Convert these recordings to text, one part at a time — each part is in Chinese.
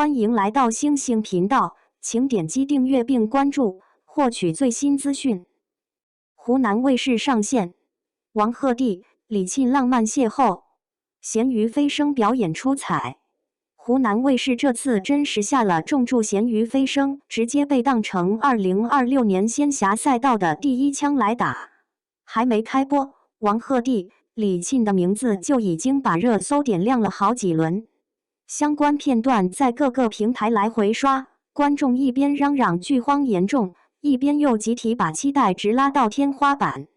欢迎来到星星频道，请点击订阅并关注，获取最新资讯。湖南卫视上线王鹤棣、李沁浪漫邂逅，咸鱼飞升表演出彩。湖南卫视这次真是下了重注，咸鱼飞升直接被当成2026年仙侠赛道的第一枪来打。还没开播，王鹤棣、李沁的名字就已经把热搜点亮了好几轮。相关片段在各个平台来回刷，观众一边嚷嚷剧荒严重，一边又集体把期待值拉到天花板。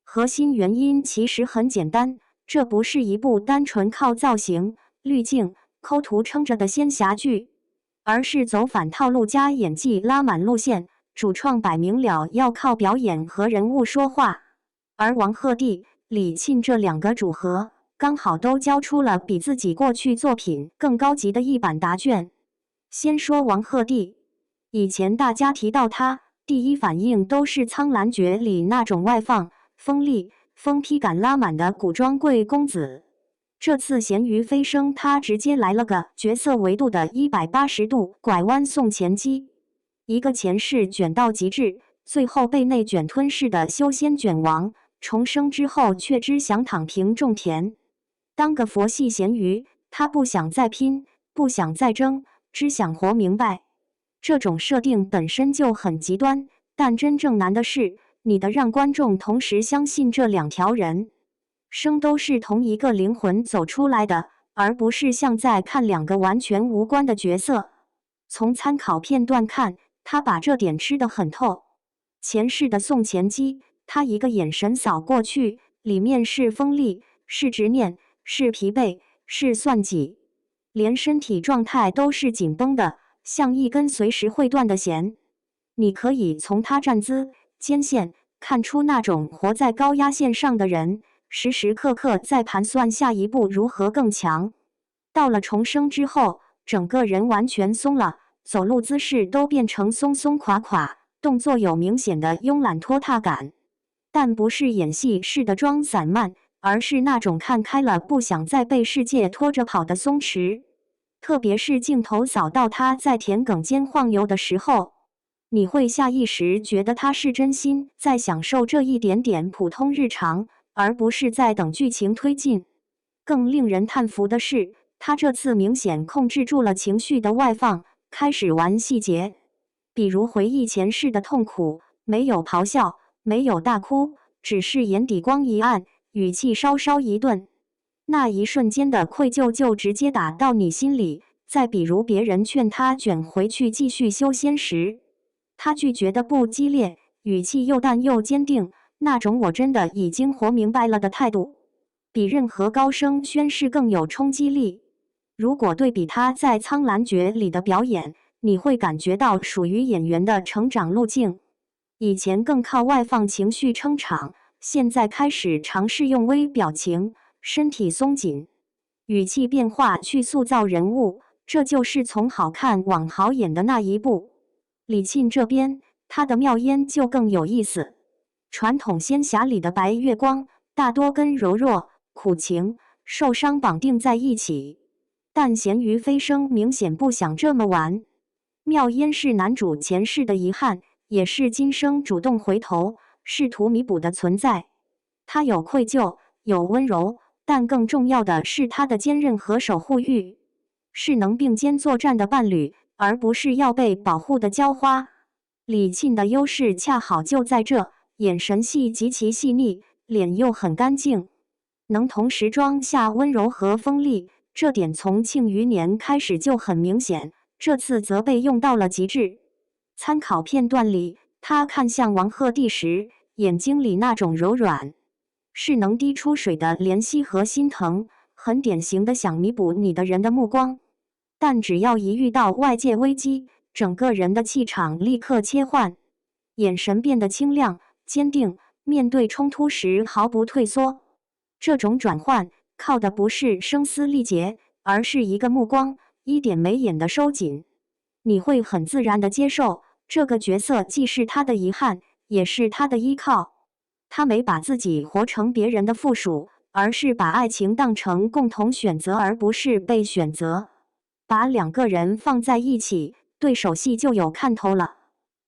核心原因其实很简单，这不是一部单纯靠造型、滤镜、抠图撑着的仙侠剧，而是走反套路加演技拉满路线，主创摆明了要靠表演和人物说话。而王鹤棣、李沁这两个组合刚好都交出了比自己过去作品更高级的一版答卷。先说王鹤棣，以前大家提到他，第一反应都是《苍兰诀》里那种外放、锋利、疯批感拉满的古装贵公子。这次咸鱼飞升，他直接来了个角色维度的180度拐弯送前击，一个前世卷到极致，最后被内卷吞噬的修仙卷王，重生之后却只想躺平种田。当个佛系咸鱼，他不想再拼，不想再争，只想活明白。这种设定本身就很极端，但真正难的是，你得让观众同时相信这两条人生都是同一个灵魂走出来的，而不是像在看两个完全无关的角色。从参考片段看，他把这点吃得很透。前世的送前击，他一个眼神扫过去，里面是锋利，是执念，是疲惫，是算计，连身体状态都是紧绷的，像一根随时会断的弦。你可以从他站姿、肩线看出那种活在高压线上的人，时时刻刻在盘算下一步如何更强。到了重生之后，整个人完全松了，走路姿势都变成松松垮垮，动作有明显的慵懒拖沓感。但不是演戏式的装散漫，而是那种看开了不想再被世界拖着跑的松弛。特别是镜头扫到他在田埂间晃悠的时候，你会下意识觉得他是真心在享受这一点点普通日常，而不是在等剧情推进。更令人叹服的是，他这次明显控制住了情绪的外放，开始玩细节，比如回忆前世的痛苦，没有咆哮，没有大哭，只是眼底光一暗，语气稍稍一顿，那一瞬间的愧疚就直接打到你心里。再比如别人劝他卷回去继续修仙时，他拒绝的不激烈，语气又淡又坚定，那种我真的已经活明白了的态度，比任何高声宣誓更有冲击力。如果对比他在《苍兰诀》里的表演，你会感觉到属于演员的成长路径。以前更靠外放情绪撑场，现在开始尝试用微表情、身体松紧、语气变化去塑造人物，这就是从好看往好演的那一步。李沁这边，他的妙烟就更有意思。传统仙侠里的白月光大多跟柔弱、苦情、受伤绑定在一起，但咸鱼飞升明显不想这么玩。妙烟是男主前世的遗憾，也是今生主动回头试图弥补的存在。他有愧疚，有温柔，但更重要的是他的坚韧和守护欲，是能并肩作战的伴侣，而不是要被保护的娇花。李沁的优势恰好就在这，眼神戏极其细腻，脸又很干净，能同时装下温柔和锋利，这点从《庆余年》开始就很明显，这次则被用到了极致。参考片段里，他看向王鹤棣时，眼睛里那种柔软，是能滴出水的怜惜和心疼，很典型的想弥补你的人的目光。但只要一遇到外界危机，整个人的气场立刻切换，眼神变得清亮、坚定，面对冲突时毫不退缩。这种转换靠的不是声嘶力竭，而是一个目光，一点眉眼的收紧。你会很自然地接受，这个角色既是他的遗憾，也是他的依靠。他没把自己活成别人的附属，而是把爱情当成共同选择，而不是被选择。把两个人放在一起，对手戏就有看头了。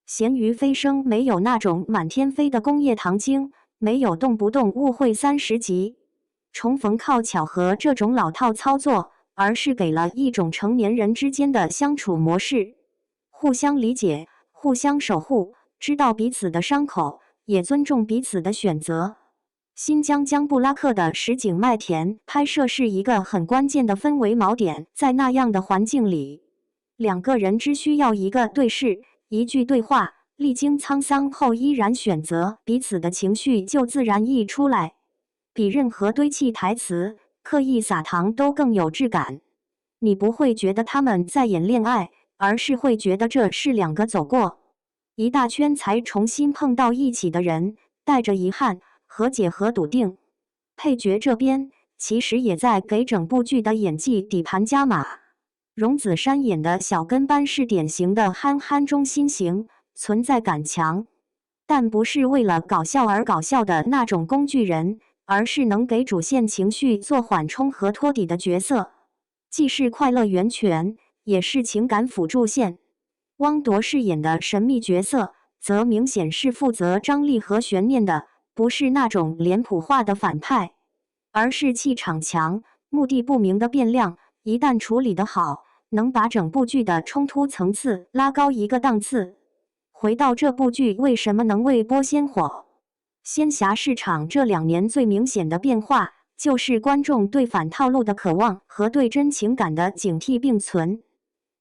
咸鱼飞升没有那种满天飞的工业糖精，没有动不动误会30级，重逢靠巧合这种老套操作，而是给了一种成年人之间的相处模式，互相理解，互相守护，知道彼此的伤口，也尊重彼此的选择。新疆江布拉克的实景麦田拍摄是一个很关键的氛围锚点，在那样的环境里，两个人只需要一个对视，一句对话，历经沧桑后依然选择彼此的情绪就自然溢出来，比任何堆砌台词、刻意撒糖都更有质感。你不会觉得他们在演恋爱，而是会觉得这是两个走过一大圈才重新碰到一起的人，带着遗憾、和解和笃定。配角这边其实也在给整部剧的演技底盘加码。荣梓杉演的小跟班是典型的憨憨中心型，存在感强，但不是为了搞笑而搞笑的那种工具人，而是能给主线情绪做缓冲和托底的角色，既是快乐源泉，也是情感辅助线。汪铎饰演的神秘角色，则明显是负责张力和悬念的，不是那种脸谱化的反派，而是气场强、目的不明的变量。一旦处理得好，能把整部剧的冲突层次拉高一个档次。回到这部剧为什么能为播先火，仙侠市场这2年最明显的变化，就是观众对反套路的渴望和对真情感的警惕并存。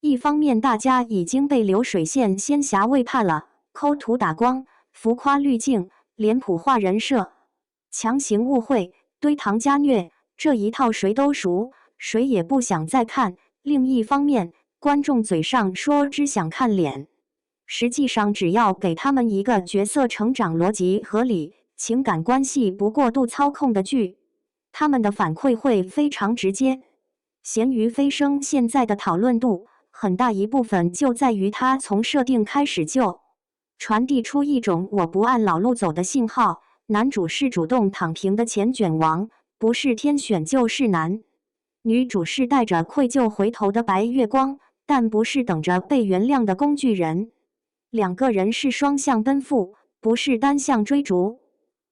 一方面，大家已经被流水线仙侠喂怕了，抠图打光、浮夸滤镜、脸谱化人设、强行误会、堆糖加虐，这一套谁都熟，谁也不想再看。另一方面，观众嘴上说只想看脸，实际上只要给他们一个角色成长逻辑合理、情感关系不过度操控的剧，他们的反馈会非常直接。咸鱼飞升现在的讨论度，很大一部分就在于它从设定开始就传递出一种我不按老路走的信号，男主是主动躺平的钱卷王，不是天选就是难。女主是带着愧疚回头的白月光，但不是等着被原谅的工具人。两个人是双向奔赴，不是单向追逐。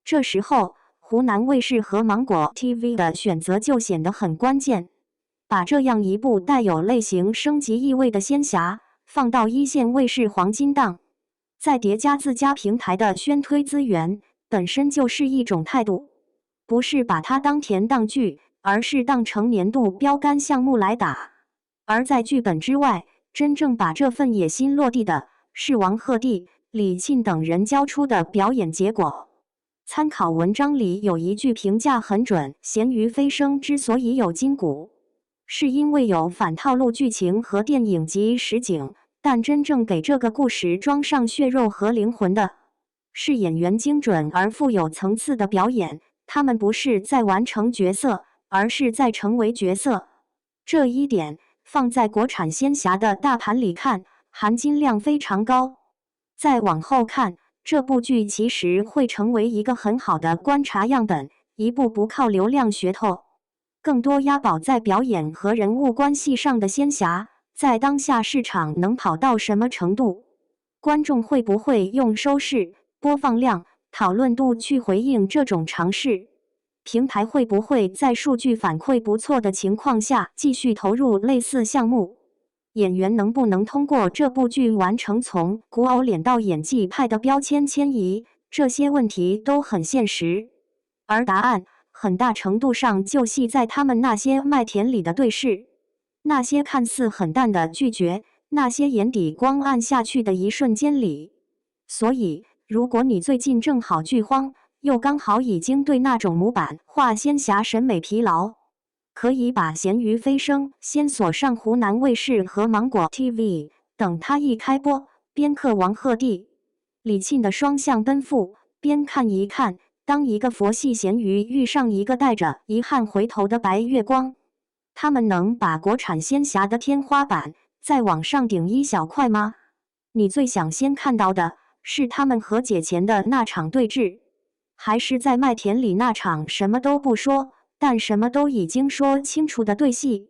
这时候，湖南卫视和芒果 TV 的选择就显得很关键。把这样一部带有类型升级意味的仙侠放到一线卫视黄金档，再叠加自家平台的宣推资源，本身就是一种态度，不是把它当甜档剧，而是当成年度标杆项目来打。而在剧本之外，真正把这份野心落地的是王鹤棣、李沁等人交出的表演结果。参考文章里有一句评价很准：咸鱼飞升之所以有筋骨，是因为有反套路剧情和电影级实景，但真正给这个故事装上血肉和灵魂的，是演员精准而富有层次的表演。他们不是在完成角色，而是在成为角色。这一点放在国产仙侠的大盘里看，含金量非常高。再往后看，这部剧其实会成为一个很好的观察样本，一部不靠流量噱头，更多押宝在表演和人物关系上的仙侠，在当下市场能跑到什么程度？观众会不会用收视、播放量、讨论度去回应这种尝试？平台会不会在数据反馈不错的情况下继续投入类似项目？演员能不能通过这部剧完成从古偶脸到演技派的标签迁移？这些问题都很现实，而答案很大程度上就系在他们那些麦田里的对视，那些看似很淡的拒绝，那些眼底光暗下去的一瞬间里。所以，如果你最近正好剧荒，又刚好已经对那种模板化仙侠审美疲劳，可以把咸鱼飞升先锁上湖南卫视和芒果 TV， 等它一开播，边嗑王鹤棣、李沁的双向奔赴，边看一看，当一个佛系咸鱼遇上一个带着遗憾回头的白月光，他们能把国产仙侠的天花板再往上顶一小块吗？你最想先看到的是他们和解前的那场对峙，还是在麦田里那场什么都不说，但什么都已经说清楚的对戏？